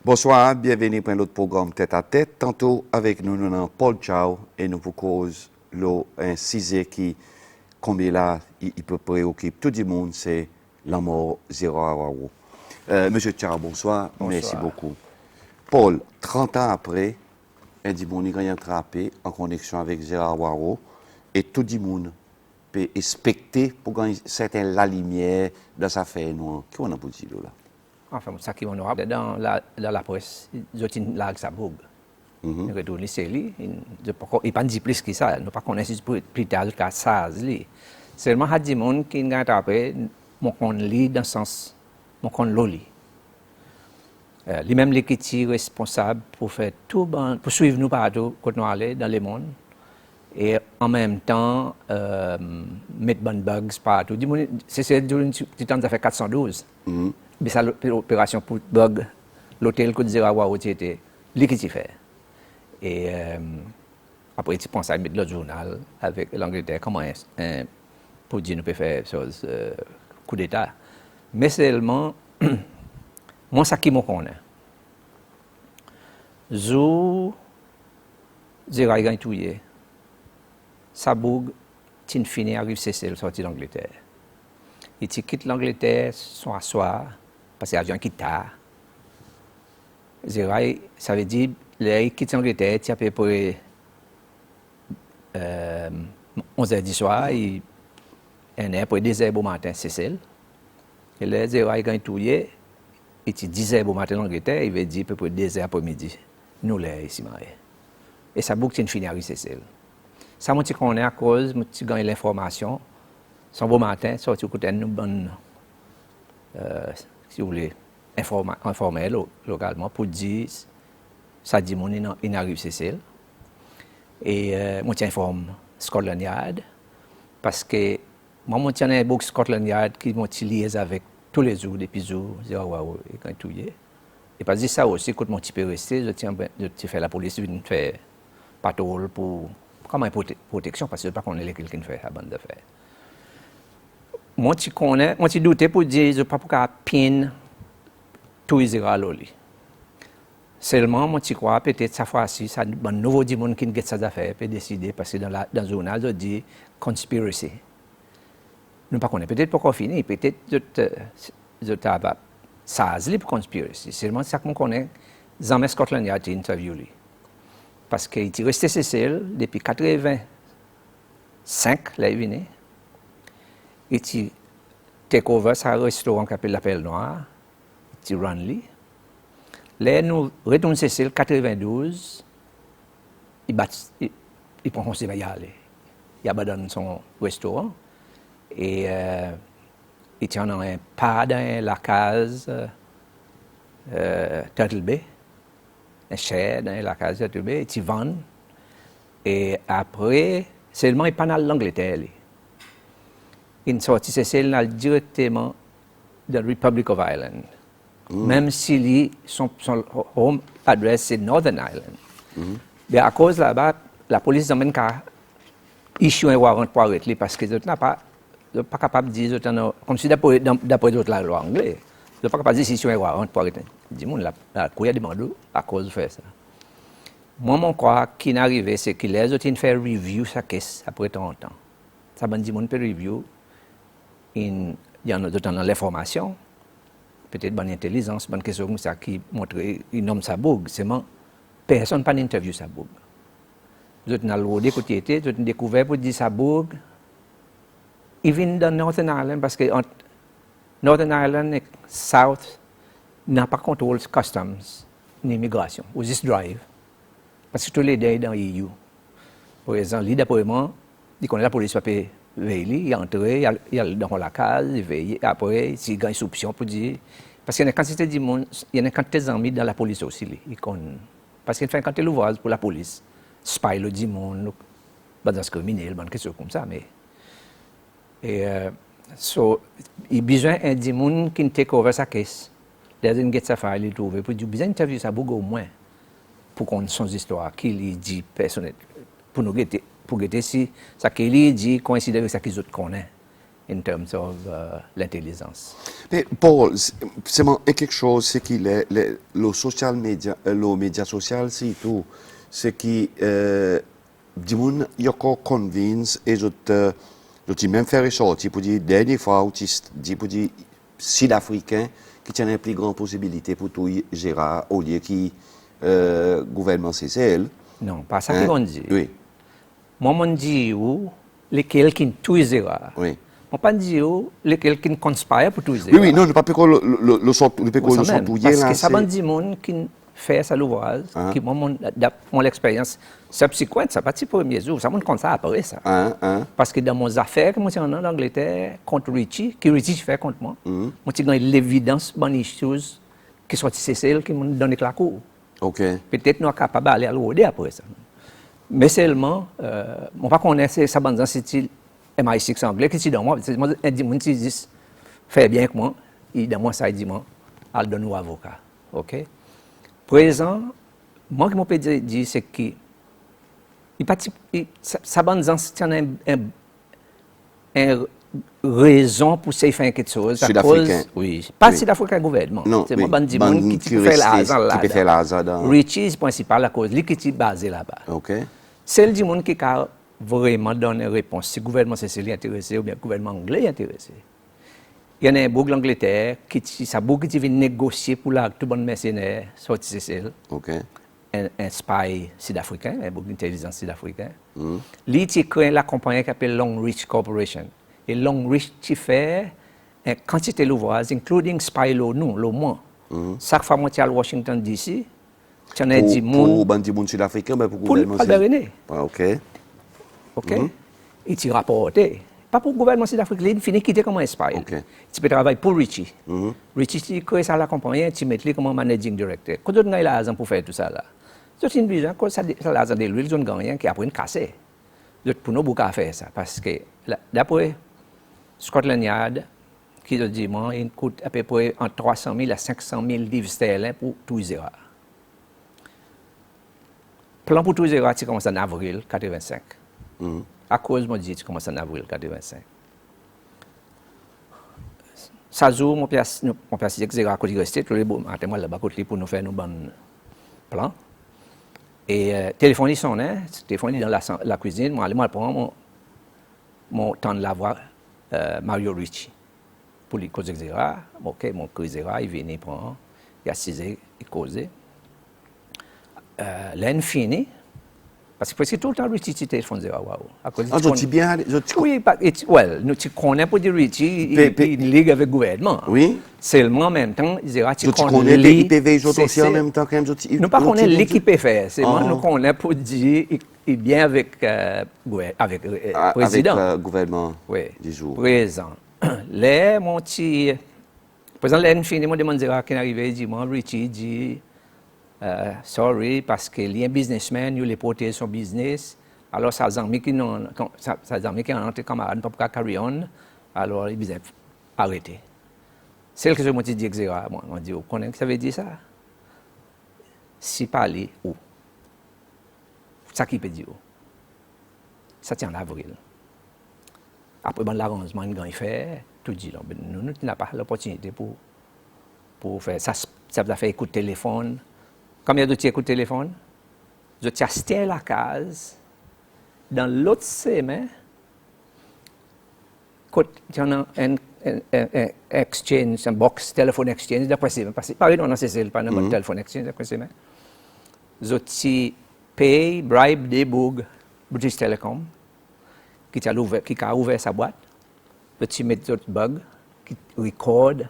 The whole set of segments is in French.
Bonsoir, bienvenue pour notre programme Tête à Tête. Tantôt avec nous, nous avons Paul Chao et nous vous cause un sujet qui, combien là, il peut préoccuper tout le monde, c'est la mort zéro à Waro. Monsieur Chao, bonsoir. Merci beaucoup. Paul, 30 ans après, un monde est attrapé en connexion avec Gérard Waro et tout le monde peut expecter pour gagner certaines la lumière dans sa affaire noire. Qu'est-ce qu'on a pour dire là? Enfin, ça qui est honorable, dans la presse, ils ont une large saboug. Ils retournent les séries, ils ne pas dire plus que ça, ils ne pas connaître plus tard que ça. Seulement, il y a des gens qui ont attrapé, mon lit dans le sens, mon loli. Lui-même, qui est responsable pour faire tout, pour suivre nous partout, quand nous allons dans le monde, et en même temps, mettre bonnes bugs partout. C'est du temps, ça fait 412. Mais ça, l'opération pour bug, l'hôtel que disait Waro était lui qui fait. Et après, tu penses à mettre le journal avec l'Angleterre, comment pour dire nous peut faire chose, coup d'État. Mais seulement, moi, ça qui me connaît. Zou, Zéraï gagne tout hier. Saboug, tin fini arrive Cécile sorti d'Angleterre. Il quitte l'Angleterre soir soir parce que l'avion quitte tard. Zéraï, ça veut dire qu'il quitte l'Angleterre, il y a à peu près 11h du soir, il est pour 2h au matin, Cécile. Et là, Zéraï gagne tout hier, il est 10h au matin en Angleterre, il veut dire à peu près 2h après-midi. Nous, là, ici, mariés. Et ça boucle une finale, Cécile. Ça, moi, tu connais à cause, tu gagnes l'information. Son beau matin, sorti au côté de nous, si vous voulez, informer localement pour dire, ça dit, il arrive Cécile. Et moi, j'informe Scotland Yard, parce que moi, je tiens un book Scotland Yard qui m'a lié avec tous les jours, depuis jours, et quand tout y est. Et parce que ça aussi, quand mon petit peu resté, je fais la police, je fais patrouille pour, comme une protection, parce que je ne sais pas qu'on est quelqu'un qui fait la bande de faire. Moi, je doutais pour dire, je ne sais pas pourquoi peine tout Israël. Seulement, moi, je crois peut-être cette fois-ci, ça un nouveau monde qui a cette affaire peut décider, parce que dans le journal, je dis conspiracy. Nous ne connaissons pas peut-être pourquoi fini, peut-être je t'avais ça pour conspiracy. Seulement, ça qu'on connaît, jamais Scotland Yard a interviewé. Parce qu'il est resté Cécile depuis 1985, là, il est venu. Et tu take over ce restaurant qui s'appelle l'Appel Noir, tu run lui. Là, nous retournons Cécile, 1992, il prend son CV, il abandonne son restaurant, et il tient un pas dans la case Turtle Bay, un chair dans la case Turtle Bay, il vend, et après, seulement il pas dans l'Angleterre. Il sortit Cécile directement de la Republic of Ireland. Même si son home address c'est Northern Ireland. Mais à cause là-bas, la police amène qu'à issue un warrant pour arrêter parce que je n'ai pas capable de dire, comme si d'après la loi anglaise, je n'ai pas capable de dire issue un warrant pour arrêter. Dis-moi, la cour a demandé à cause de faire ça. Moi, mon crois qui est arrivé, c'est qu'il a fait review sa caisse après 30 ans. Ça m'a dit, mon peut review. Il y a dans l'information, peut-être bonne intelligence, bonne question comme ça qui montre il nomme sa bougue. Seulement, personne n'a interviewé sa bougue. Vous êtes dans le côté côté était, vous êtes découvert pour dire sa bougue. Il vient dans Northern Ireland parce que Northern Ireland et South n'a pas contrôle customs ni immigration, ou juste drive. Parce que tous les deux dans l'EU. Par exemple, d'après moi, il connaît la police papier. Il est entré, il est dans la case, il veille. Après, s'il gagne soupçon pour dire. Parce qu'il y a une quantité de monde, il y a une quantité d'amis dans la police aussi. Parce qu'il fait une quantité d'ouvrage pour la police. Spy le monde, dans ce criminel, quelque chose comme ça. Mais. Et, il a besoin d'un monde qui take over sa caisse. Il a besoin de sa file, il trouve. Il a besoin d'interviewer sa bougue au moins. Pour qu'on ait son histoire, qu'il dit personnel. Pour nous guetter. Pour guetter si ça qu'il dit coïncide avec ça qu'ils autres connaissent. in terms of l'intelligence. Mais Paul, c'est quelque chose, c'est que le social media, le média social, c'est tout. C'est qui, du monde, il y a encore convince et je même faire sortir pour dire, dernière fois, pour dire, Sud-Africain, qui tient la plus grande possibilité pour tout gérer au lieu qui, gouvernement CCL. Non, pas ça qu'ils vont dire. Oui. Moi, je dis, lesquels qui tout gérer. Oui. On pas dire lesquels qui conspirent pour tout gérer. Oui, oui, non, je ne peux pas le sortir. Parce que ça dit monde qui fait ça l'ouvrage, qui mon expérience subséquente, ça pas le premier jour, ça montre comme ça après ça. Parce que dans mon affaire, que moi suis en Angleterre contre Richie, qui Richie fait contre moi, moi j'ai l'évidence bonne chose qui sont celle qui m'ont donné la cour. OK. Peut-être nous sommes capables d'aller à l'OD après ça. Mais seulement, on pas connaître ça bonne c'est MI6 anglais qui dit dans moi, moi dit dit fait bien que moi, il dans moi ça dit moi, al donne nous avocat. OK. Présent, moi, ce que je peux dire, c'est que ça a une raison pour faire quelque chose. Sud-Africain. Oui. Pas Sud-Africain gouvernement. Non, c'est moi qui peut faire l'argent là. Richie, c'est principal la cause, lui qui est basé là-bas. OK. C'est le monde qui a vraiment donné une réponse. Si le gouvernement sicilien est intéressé ou bien le gouvernement anglais est intéressé. Il y a un bouc l'Angleterre qui vient négocier pour la tout bon mercenaire sorti Sicile. OK. Un spy sud-africain, un bouc d'intelligence sud-africain. Lui qui crée la compagnie qui s'appelle Long Reach Corporation. Et Long Reach qui fait une quantité d'ouvrages, including spy law nous, le moins. Chaque fois que je à Washington DC, tu en as dit pour bandi monde sud-africain, mais pour le gouvernement sud-africain. OK. OK. Et tu rapportes. Pas pour le gouvernement sud-africain, il finit quitter comme un spy. Okay. Tu peux travailler pour Richie. Richie, tu crées ça à la compagnie, tu mets lui comme managing director. Quand tu as l'argent pour faire tout ça là, tu as une vision, quand ça l'argent de l'huile, tu as gagné qui après une cassée. Pour nous, beaucoup à faire ça. Parce que d'après Scotland Yard, qui a dit, il coûte à peu près entre 300 000 à 500 000 livres sterling pour tout zéro. Plan pour tout zéro, tu commences en avril 85. À cause, moi, je dis, tu commences en avril 85. Ça joue, mon père, c'est que j'ai resté tous les beaux matins, moi, là-bas, pour nous faire nos bons plans. Et téléphone, ils sont là, téléphone dans la cuisine, moi, je prends mon temps de la voir, Mario Ricci. Pour les causes etc. OK, mon Zera, il vient, il prend, il assisé, il causait. L'année finie, parce que presque tout le temps, Richie, tu téléphone Zera. Tu bien. Oui, nous tu connais pour dire Richie, il ligue avec le gouvernement. Oui. Seulement en même temps, Zera, tu connais l'IPV aussi en même temps quand même. Nous ne connaissons pas l'équipe faire, c'est moi, nous connaissons pour dire il vient avec le président. Avec le gouvernement du jour. Présent. Là, mon petit. Présent, l'année finie, moi, demande Zera qui est arrivé, il dit, moi, Richie, dit. Sorry, parce qu'il y a un businessman, il a porté son business. Alors, ça a mis qui ont entre camarades pour carry on. Alors, il a arrêté. C'est ce que je me dis, moi, on dit, vous connaissez ce que ça veut dire ça? Si parler, où? Ça qui peut dire où? Ça tient en avril. Après, l'arrangement qu'il fait, tout dit, nous n'avons pas l'opportunité pour faire ça. Ça va faire écouter téléphone. Combien de temps écoute téléphone? Je t'ai acheté la case. Dans l'autre semaine, quand il y a un exchange, un box téléphone exchange, d'après c'est parce que pas non, c'est pas un téléphone exchange d'après c'est je t'ai payé bribe des bugs British Telecom qui a ouvert sa boîte. Je t'ai mis d'autres bugs qui record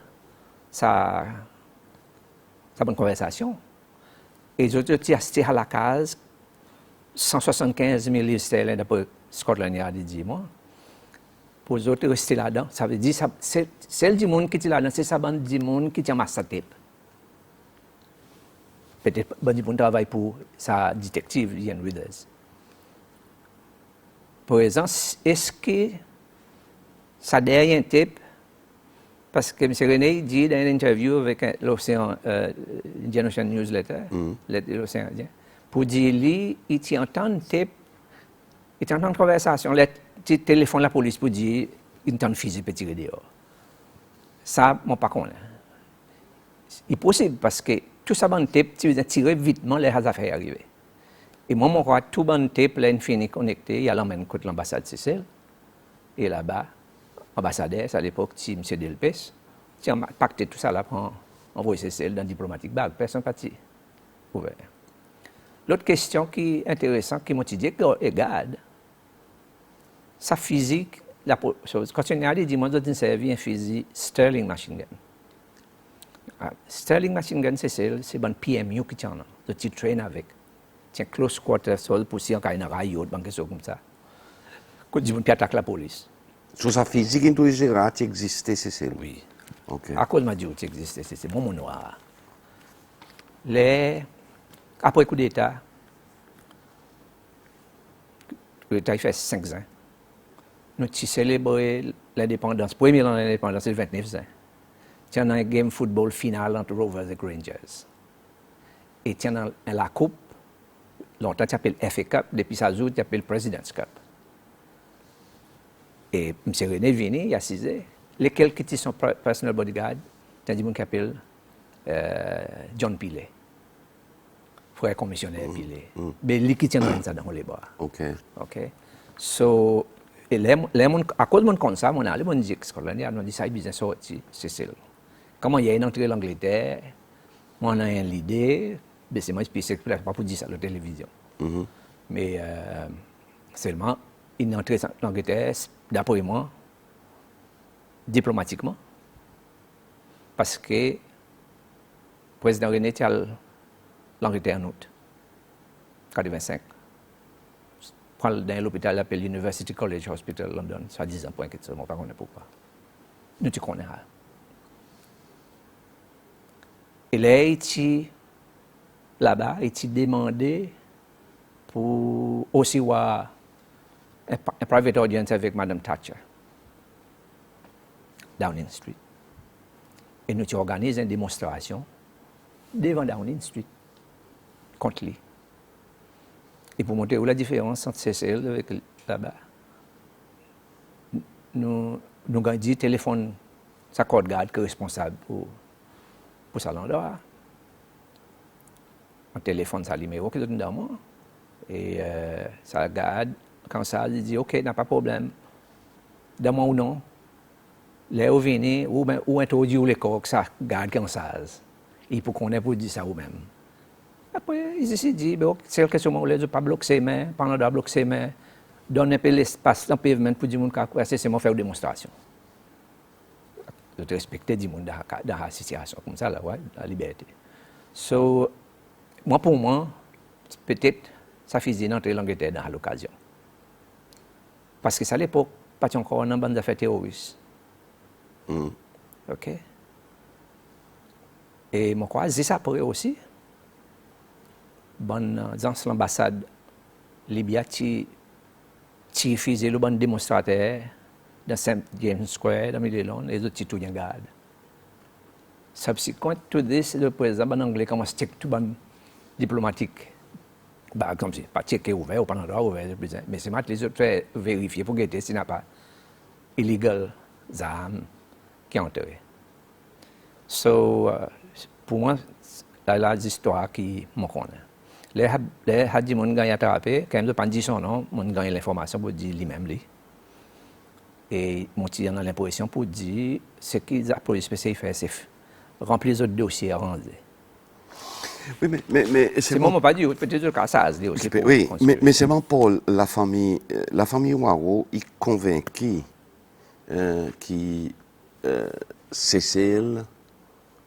sa bonne conversation. Et je t'ai acheté à la case 175 000 livres sterling d'après Scotland Yard, dit moi. Pour les autres rester là-dedans, ça veut dire c'est celle du monde qui est là-dedans, c'est ça bande du monde qui tient ma tape. Peut-être bande du monde travaille pour sa détective Ian Withers. Par exemple, est-ce que ça derrière un tape? Parce que M. René dit dans une interview avec l'Océan Indian Ocean Newsletter, l'Océan Indien, pour dire lui, il entend une tape, il entend une conversation, il téléphone la police pour dire une tonne fusil peut tirer dehors. Ça, moi, pas connais. Il est possible parce que tout ça, bon tape, tu veux tirer vitement les affaires arrivées. Et moi, je crois que tout bon tape, là, il finit connecté, il l'emmène contre l'ambassade de Seychelles. Et là-bas, l'ambassadeur, à l'époque, c'est M. Delpes, qui a pacté tout ça là pour envoyer Seychelles dans le diplomatique bag. Personne n'a pas ouvert. L'autre question qui est intéressante, qui m'a dit, regarde, sa physique, quand on a dit, moi, j'ai servi un fusil Sterling Machine Gun. Sterling Machine Gun, c'est bon PMU qui tient, tu traînes avec. Tiens, close quarter, sol, pour si on a une raille, quelque chose comme ça. Quand tu attaques la police. Sur sa physique, il doit exister, c'est ça? Oui. OK. À cause de ma dit qu'il existait, c'est bon, mon noir. Après le coup d'État, l'État fait 5 ans. Nous avons célébré l'indépendance. Premier an de l'indépendance, c'est le 29 ans. Il y a un game football final entre Rovers et Rangers. Et il y a la coupe, longtemps tu appelles FA Cup, depuis ça, tu appelles President's Cup. Et M. René venu, il a 6 ans. Lesquels qui sont personal bodyguard, il y a des gens qui appellent John Pilet. Frère commissionnaire Pilet. Mais lui qui tient ça dans les bras. OK. OK. So, et à cause de mon comme ça, on a allé mon dire que on dit ça est bien sorti, c'est ça. Comment il y a une entrée en Angleterre, moi on a une idée, mais c'est moi qui sais pas pour dire ça à la télévision. Mais seulement une entrée en Angleterre, d'après moi, diplomatiquement, parce que le président René était à l'Angleterre en août 85. Dans l'hôpital, il appelle University College Hospital London, ça 10 ans, point que seulement pas connaît pourquoi. Nous tu connais. Et là, il là-bas, il demandé pour aussi voir un private audience avec Madame Thatcher, Downing Street. Et nous organisons une démonstration devant Downing Street contre lui. Et pour montrer où la différence entre CCL avec là-bas, nous avons dit téléphone, sa code garde qui est responsable pour Salon d'Or. On téléphone sa numéro qui est dans moi. Et ça garde, quand ça, il dit OK, n'a pas de problème. Dans moi ou non, là où venez, ou introduire les corps, ça garde comme ça. Il faut qu'on ait pour dire ça ou même. Après, ils se disent, c'est quelque chose où les pas bloquer ses mains, pendant de bloquer ses mains, donner un peu l'espace dans le pavement pour dire que c'est moi faire une démonstration. Je respecte du monde dans la situation comme ça, là, ouais, la liberté. So, moi, pour moi, peut-être, ça faisait entrer l'Angleterre dans l'occasion. Parce que ça, à l'époque, pas encore une bande d'affaires terroristes. OK? Et moi, quoi, c'est ça après aussi. Dans l'ambassade Libya, qui faisait le bon démonstrateur dans St. James Square, dans le Londres, et les autres tout garde. Subsequent to this, le président en anglais commence à checker tout bon diplomatique. Bah, comme si, pas checker ouvert ou pas droit ouvert, mais c'est maintenant les autres vérifier pour guetter s'il n'y a pas illegal armes qui ont entré. So, pour moi, là, l'histoire qui me connaît. Les hadji mon gagne attrapé, quand même pas dire son nom, mon gagne l'information pour dire lui-même lui. Et mon petit a l'impression pour dire ce que la police spéciale fait, c'est remplir les autres dossiers à rendre. Oui, mais c'est moi pas dit, peut-être que ça se dit aussi. Oui, mais c'est bon Paul, la famille Waro est convaincue qui Cécile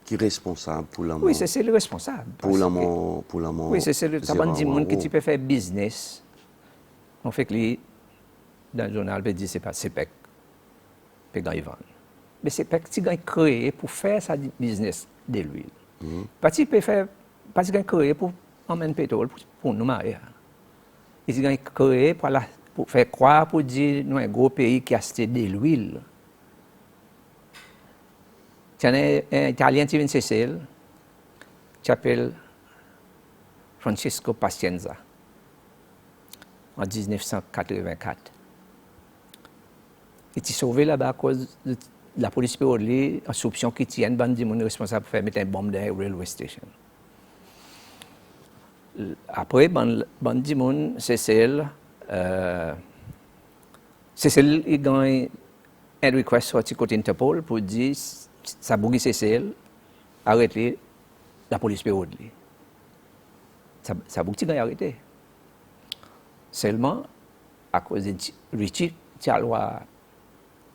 qui est responsable pour la mort. Oui, c'est le responsable. Pour la mort. Oui, c'est le sabon du monde qui peut faire business. On fait que lui, dans le journal, il dit c'est pas CPEC, c'est dans Ivan. Mais CPEC, tu as créé pour faire sa business de l'huile. Parce qu'il peut faire, parce qu'il a créé pour emmener pétrole pour nous marier. Il a créé pour faire croire, pour dire nous un gros pays qui a acheté de l'huile. Il y a un Italien qui vient de Sicile, qui s'appelle Francesco Pazienza, en 1984. Il t'est sauvé là-bas à cause de la police pérodée en soupçon qu'il tienne bandit mon responsable pour faire mettre une bombe dans la railway station. Après, bandit mon Cécile, Cécile il gagne un request sorti côté Interpol pour dire ça bougie Cécile, arrêtez la police pérodée. Ça bougie gagne arrêté. Seulement à cause de Richie, tu as le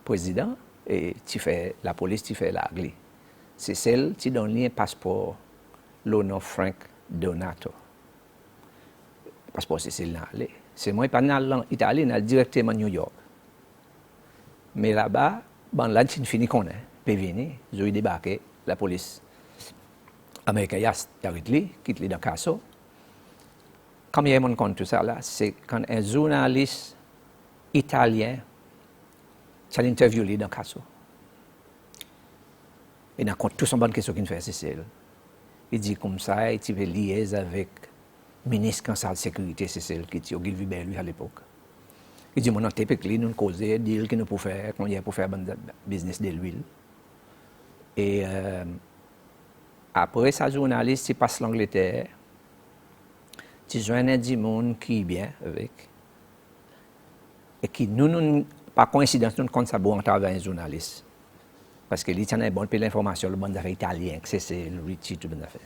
président et tu fais la police, tu fais la gli. C'est celle qui donne un passeport, l'honneur Frank Donato. Le passeport, c'est celle-là. C'est moi, pas en Italie, mais directement à New York. Mais là-bas, bon, là, tu finis qu'on est, puis venir, ils ont débarqué, la police américaine, il arrête lui, quitte lui dans le casso. Comme il y a mon compte tout ça là, c'est quand un journaliste italien qui a interviewé dans le casso. Il a compte tout son bonne question qu'il fait, c'est il dit comme ça, il veut lier avec le ministre conseil de sécurité, c'est celle qui a Gilles Vibert lui à l'époque. Il dit, mon antépécli, nous causons, deal que nous pouvons faire, qu'on y a pour faire un business de l'huile. Et après, sa journaliste, il passe l'Angleterre. Tu joins un du monde qui est bien avec. Et qui, nous, par coïncidence, nous comptons ça bon en travail un journaliste. Parce que lui, il a bon peu l'information, le bon d'affaires italien, que c'est le Richie, tout bon d'affaires.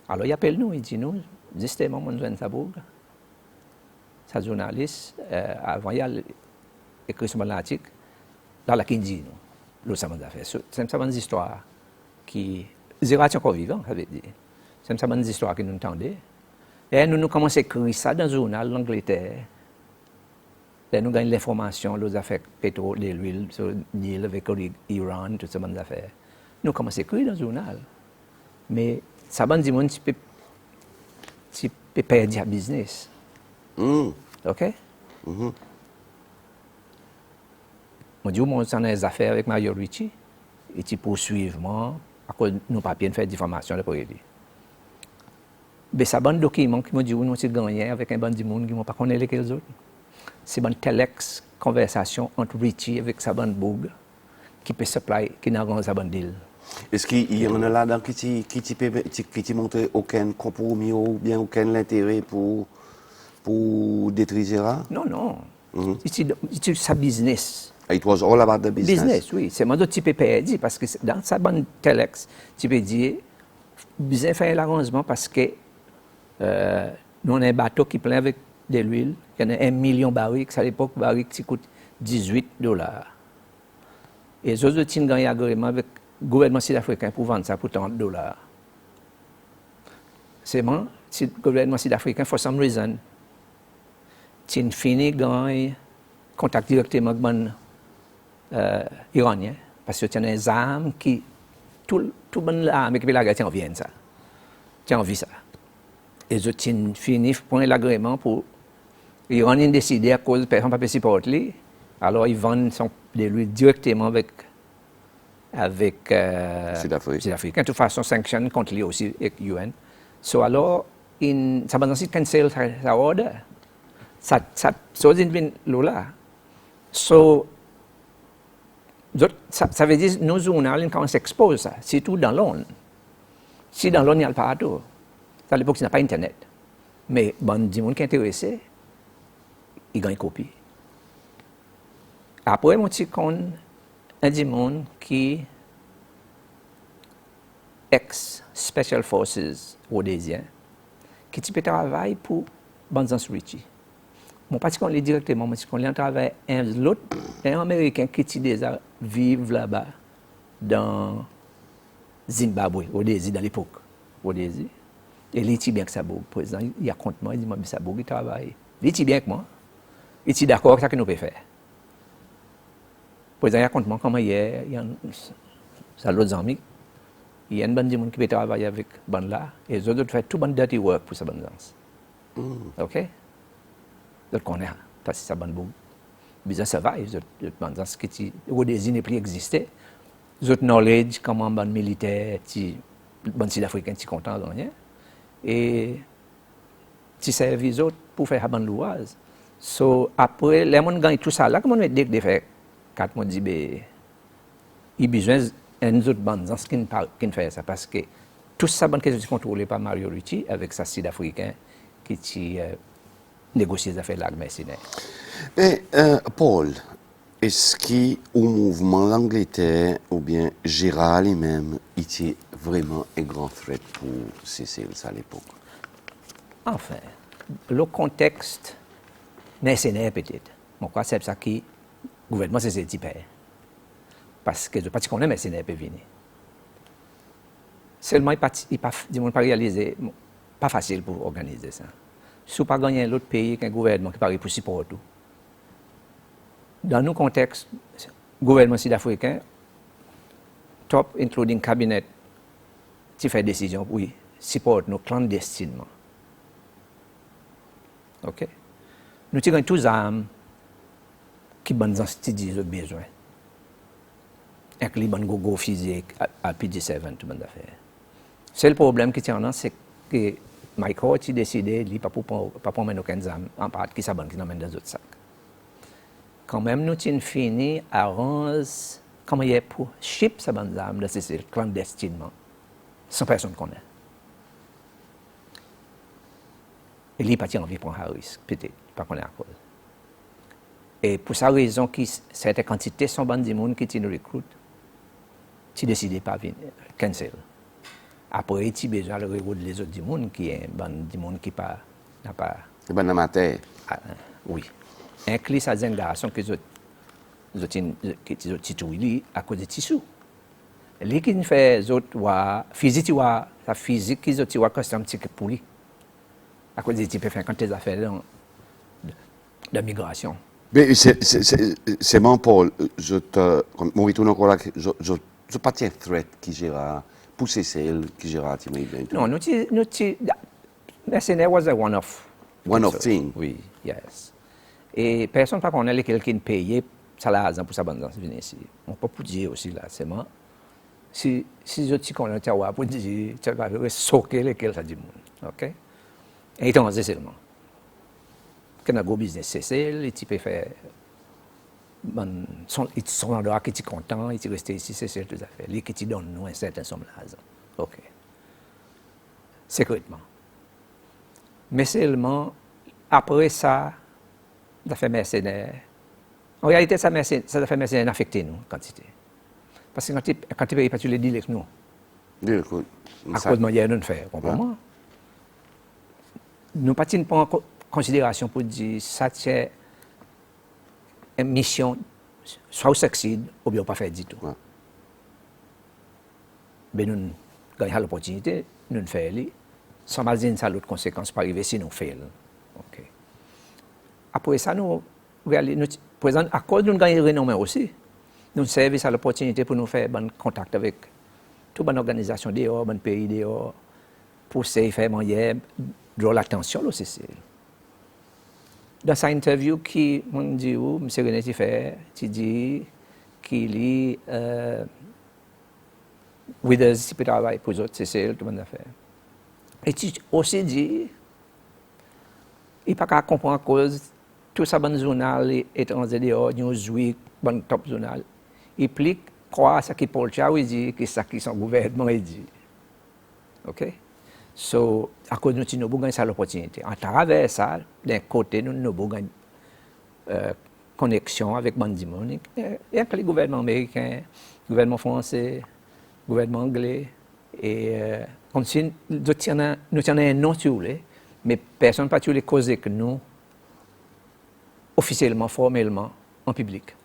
Alors, il appelle nous, il dit, nous, justement, mon joint ça bouge. Sa journaliste, avant, il a écrit sur l'article, dans la Kindi, nous, le savant d'affaires. C'est une histoire qui, zéro encore vivant, ça veut dire. C'est une histoire que nous entendons. Et nous commençons à écrire ça dans le journal l'Angleterre. Et nous gagnons l'information, les affaires pétrole, l'huile, l'île avec l'Iran, toutes ces bonnes affaires. Nous commençons à écrire dans le journal. Mais ça va dire que tu peux perdre le business. OK? Je dis, moi, j'en ai des affaires avec Mario Richie, et tu poursuis moi, à cause de nos papiers, de faire diffamation de produits. Mais ça bon document qui m'a dit nous c'est gagné avec un bandit monde qui m'a pas connaît les autres. C'est bon telex conversation entre Richie avec sa bande Boug qui peut supply qui n'a pas sa bande deal. Est-ce qu'il y en a là-dedans qui montre aucun compromis ou bien aucun intérêt pour détruire Gérard? Non. C'est sa business. It was all about the business. Business, oui. C'est moi tu peux perdre parce que dans sa bande telex, tu peux dire besoin faire l'arrangement parce que nous, on a un bateau qui est plein avec de l'huile. Il y en a 1 million de barils. À l'époque, baril qui coûte $18. Et les autres ont gagné un agrément avec le gouvernement sud-africain pour vendre ça pour $30. C'est bon, si le gouvernement sud-africain, for some reason, tu finis gagner contact directement avec les Iraniens. Parce que tu as des armes qui. Tout le monde a armes qui peut la guerre, tu en viens ça. Tu as envie ça. Et je finis prendre l'agrément pour. Les Iraniens décident à cause de personne ne peut pas supporter. Alors ils vendent de l'huile directement avec Sud-Africains. De toute façon, sanctions contre lui aussi avec UN. Alors, ça va aussi cancel sa ordre. Ça vient là. Ça veut dire que nos journaux, quand on s'expose ça, c'est tout dans l'onde. Si dans l'onde, il n'y a pas partout. À l'époque, il n'y a pas Internet. Mais bon, des gens qui sont intéressés, ils gagnent une copie. Après, mon petit con, un des gens qui ex-Special Forces rhodésien, qui peut travailler pour Banzans Richie. Mon petit con, directement, mon petit con, il travaille un Américain qui déjà vivre là-bas dans Zimbabwe, Rhodésie, dans l'époque. Rhodésie. Et il est bien que ça bouge. Le président, il a compte moi, il dit, mais ça bouge, il travaille. Il est bien que moi. Il est d'accord avec ça que nous pouvons faire. Le président, il a compte moi, comment il est, ça l'autre amis. Il y a une bande de monde qui peut travailler avec bande là, et les autres font tout bon dirty work pour sa bande. OK? Donc, on est, parce que ça bande bouge. Bizarre, ça va, les autres qui Rhodésie n'est plus existé. Les autres knowledge, comment bande militaire, les bande sud-africains, qui sont contents de rien. Et tu serves les autres pour faire la bande louase. So, après, les gens gagnent tout ça là, comment on va dire de faire quand on dit, ben, il y a besoin d'un autre bande qui fait ça, parce que tout ça, qui est contrôlé par Mario Ricci, avec sa Sud-Africain, qui négocie les affaires de l'armée mercenaire. Mais, Paul, est-ce qu'au mouvement d'Angleterre, ou bien Gérald lui-même, était vraiment un grand threat pour Cécile à l'époque? Enfin, le contexte mercenaire peut-être. Moi, je crois que c'est ça qui, le gouvernement, c'est ce type. Parce que je ne sais pas si on est mercenaire peut venir. Seulement, il n'a pas réalisé, pas facile pour organiser ça. Si on pas gagner l'autre pays qu'un gouvernement qui paraît pour supporter tout. Dans nos contextes, gouvernement sud-africain, top, including cabinet, qui fait décision, oui, supporte nous clandestinement. OK? Nous tirons tous les armes qui ont besoin. Avec les bonnes gogo physiques, à PD7, tout le monde a fait. C'est le problème qui tient c'est que Michael a décidé de ne pas prendre aucun armes en part qui s'abonne qui n'amène dans d'autres sacs. Quand même, nous avons fini à rendre, comment il y a pour ship sa bonne armes de Sicile clandestinement, sans personne connaît. Et il n'a pas envie de prendre un risque, peut-être, pas qu'on est à cause. Et pour sa raison, certaines quantités sont bonnes du monde qui nous recrutent, qui décident pas de cancel. Après, il y a besoin de regarder les autres du monde qui est du monde qui n'a pas. C'est bon amateur. Oui. Inclus à des garçons qui ont titoué à cause de tissus. Les qui fait les autres, physique, la physique qui ont custom ticket pour lui. À cause des types quand les affaires de migration. Mais c'est mon Paul, je retourne encore là, je pas tiens threat qui gère pour Cécile qui gère Non, nous mercenaire was a one-off. One-off thing. Oui, yes. Et personne ne connaît quelqu'un payé salaire pour sa bande de venir ici. On peut pas dire aussi là, c'est moi. Si je te connais, tu vas pour dire, tu vas soquer lesquels ça dit monde, ok? Et il t'en dit seulement. Quand on a un business Cécile, il peut faire, ils sont endroit qui sont contents, ils restent ici, Cécile, tout à fait. Les qui donnent nous un certain somme d'argent, ok? Secrètement. Mais seulement après ça, ça fait mercenaire. En réalité, ça fait mercenaire affecté nous, quantité. Parce que quand tu payes pas, tu les dis avec nous. À cause de manière de faire, comprends-moi? Nous ne pas en considération pour dire ça c'est une mission, soit au succède, ou bien pas faire du tout. Mais nous gagnons l'opportunité, nous le faisons, sans imaginer ça l'autre conséquence pour arriver si nous faisons. Okay. Après ça, à cause de nous gagner renommé aussi, nous servons à l'opportunité pour nous faire bon contact avec toute bonne organisation dehors, bon pays dehors, pour faire moyen de l'attention aussi. Dans sa interview qui m'a dit où M. René fait, il dit qu'il est Withers qui peut travailler pour les autres, c'est tout le monde a fait. Et il aussi dit il ne peut pas comprendre cause tout ça bon journal étranger dehors, Newsweek, bon top journal. Il plique croire ce que Paul Chow dit, que ça qui son gouvernement dit. OK? So, à cause de nous, nous avons l'opportunité. À travers ça, d'un côté, nous avons une connexion avec Bandimon, et avec le gouvernement américain, le gouvernement français, le gouvernement anglais. Et nous tenons un nom sur lui, mais personne n'a pas les causes que nous, officiellement, formellement, en public.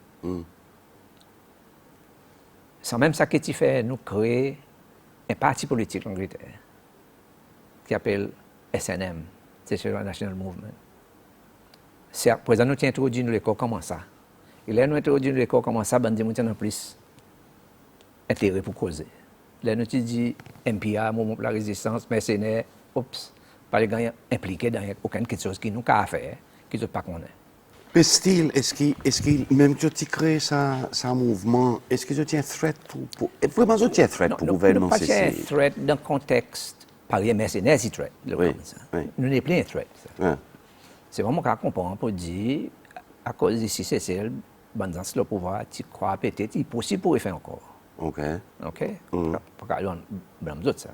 C'est même ça que tu fais, nous créer un parti politique en Angleterre qui s'appelle SNM, Secession National Movement. C'est pour ça que nous avons introduit l'école comme ça. Et là, nous avons introduit l'école comme ça, nous avons plus intérêt pour causer. Là, nous avons dit MPA, Mouvement pour la Résistance, mercenaires, pas les gens impliqués dans aucune chose qui nous a fait, qui ne pas connaître. Mais still, est-ce que même que tu crées ça mouvement, est-ce que tu tiens threat pour vraiment tu tiens threat pour le gouvernement Cécile? Nous ne pas threat dans le contexte, par les mercenaires, c'est threat. Oui. Nous n'est plus un threat. Ouais. C'est vraiment qu'on comprend pour dire, à cause d'ici Cécile, dans le pouvoir, tu crois peut-être, il est possible pour faire encore. OK. OK? Pas qu'à nous autres, ça.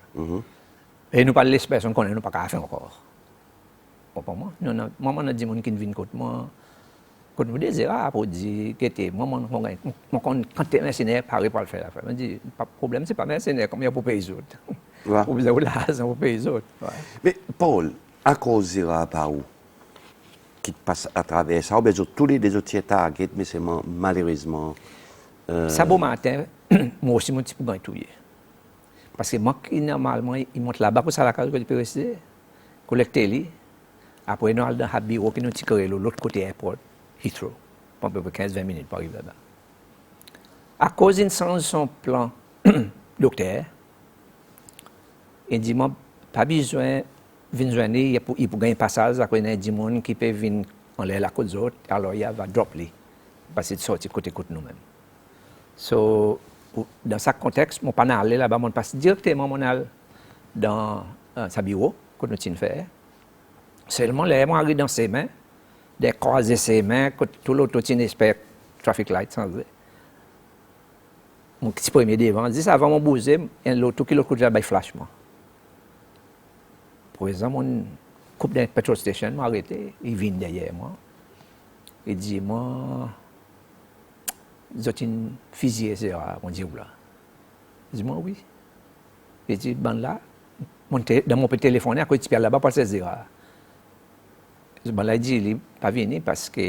Et nous pas les personnes qu'on nous pas faire encore. Pour moi, moi, on a dit que qui viennent contre moi. Quand nous disons, pour dire que t'es, moi, quand t'es mercenaire, pareil pour le faire. Je dis, pas de problème, c'est pas mercenaire, comme il y a pour payer les autres. Ouais. Pour vous avez l'argent pour payer les autres. Ouais. Mais Paul, à cause de la par où qui passe à travers ça, tous les autres États, mais c'est malheureusement. Ça, bon matin, moi aussi, mon petit peu tout. Parce que moi, normalement, il monte là-bas pour ça, la case que tu peux rester, collecter les. Après, nous allons dans le bureau qui nous tire l'autre côté airport, Heathrow, pour à peu près 15-20 minutes pour arriver là-bas. À cause d'une change son plan, docteur, il dit, moi, pas besoin de venir joindre, il peut gagner un passage, après, il y a des gens qui peuvent venir en l'air la côte des autres, alors il va drop les, parce qu'il sorti côté nous-mêmes. So, dans ce contexte, je ne pas aller là-bas, je passe directement dans sa bureau, que nous avons fait. Seulement, les gens arrivent dans ses mains, des croiser ses mains, que tout l'autre espère traffic light sans dire. Mon petit premier devant, dit ça avant mon bouger, et l'autre qui l'autre déjà flash moi. Par exemple, on coupe d'un petrol station, m'a arrêté, il vient derrière moi. Il dit moi, vous êtes une fusillée, c'est on dit où là. Je dis moi oui. Il dit ben là, dans mon téléphone, à côté de là-bas, parce que c'est ben là, il dit, il n'est pas venu parce que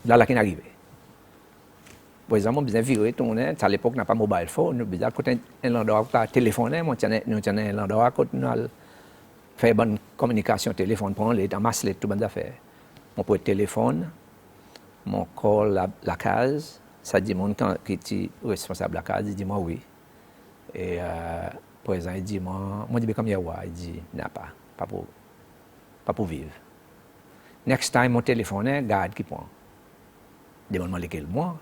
là, qui est arrivé. Par exemple, on besoin de virer, tourner, à l'époque, on n'a pas mobile phone, nous besoin de un endroit où téléphoner, nous avons un endroit où nous faire bonne communication téléphone, prendre les masse les tout bonnes affaires. On peut téléphone, mon call la case, ça dit mon qui est responsable de la case, il dit moi oui. Et par exemple, il dit moi dis comme il y a, il dit n'a pas pour vivre. Next time, mon téléphone, garde qui prend. Demande-moi lequel moi.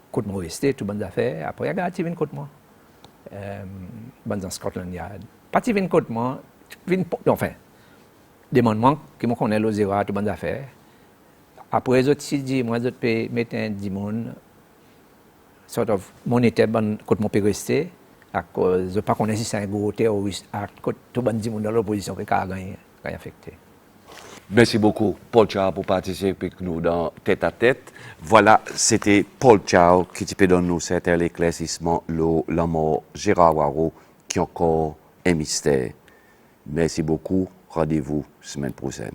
Côte-moi rester, tout bonnes affaires. Après, regarde, tu viens côte moi. Dans Scotland Yard. Pas tu viens côte moi. Enfin, demande-moi qui me connaît le zéro, tout bonnes affaires. Après, les autres, si dis, moi, je peux mettre un dimon, sort of monétaire, côte moi peut rester. À cause, je ne pas connaître si c'est un gros terroriste, côte tout bon dimon dans l'opposition qui a gagné, affecté. Merci beaucoup, Paul Chao, pour participer avec nous dans Tête à Tête. Voilà, c'était Paul Chao qui peut donner nous cet éclaircissement, la mort Gérard Waro, qui est encore un mystère. Merci beaucoup. Rendez-vous semaine prochaine.